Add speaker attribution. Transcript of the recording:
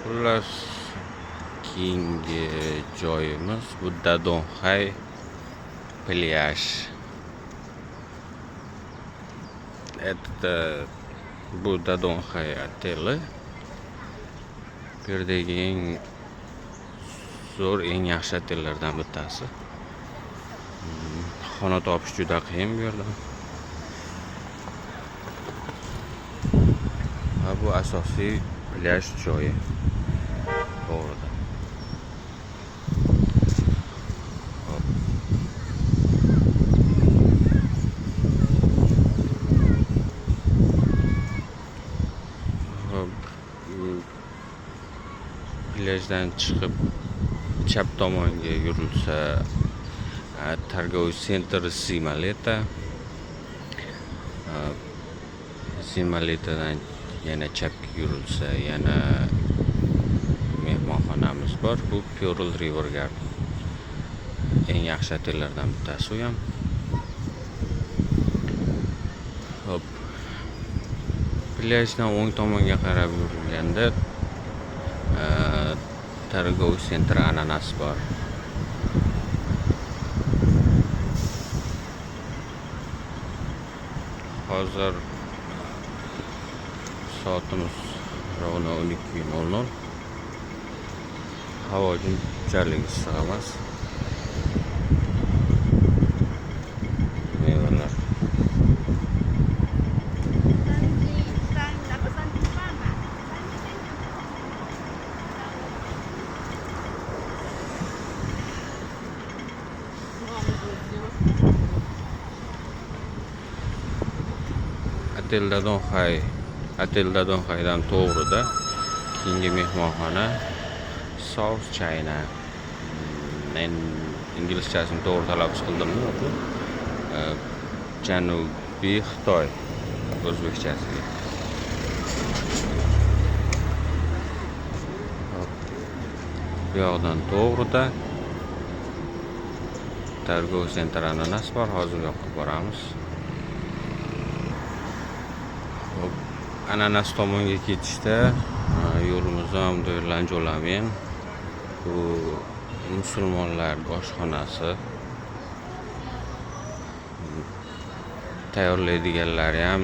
Speaker 1: Xullas, keyingi joyimiz bu Dadonxay plyaj. Это bu Dadonxay oteli. Bu yerdagi eng yaxshi otellardan bittasi. Xona topish juda qiyin bu yerda. Bu asosiy plyaj joyi. To'g'rida. Plyajdan chiqib chap tomonga yurilsa торговый центр Zimaleta. Zimaletadan yana chapga yurilsa yana mehmonxonamiz bor. Bu Pearl River Garden. Eng yaxshi otellardan bittasi u ham. Hop. Plyajdan o'ng tomonga qarab yurilganda торговый центр Ananas bor. Hozir soatimiz ravno 12:00. Havo unchalik issiq emas. Mevalar. Otel Dadonxaydan to'g'rida keyingi mehmonxona South China. Men inglizchasini to'g'ri talaffuz qildimmi yo'qmi? Janubiy Xitoy o'zbekchasiga. Bu yoqdan to'g'rida торговый центр Ananas bor. Hozir bu yoqqa boramiz. Ananas tomonga ketishda yo'limizni ham do'rlanjo'lamen. Bu musulmonlar boshxonasi. Tayyorlaydiganlar ham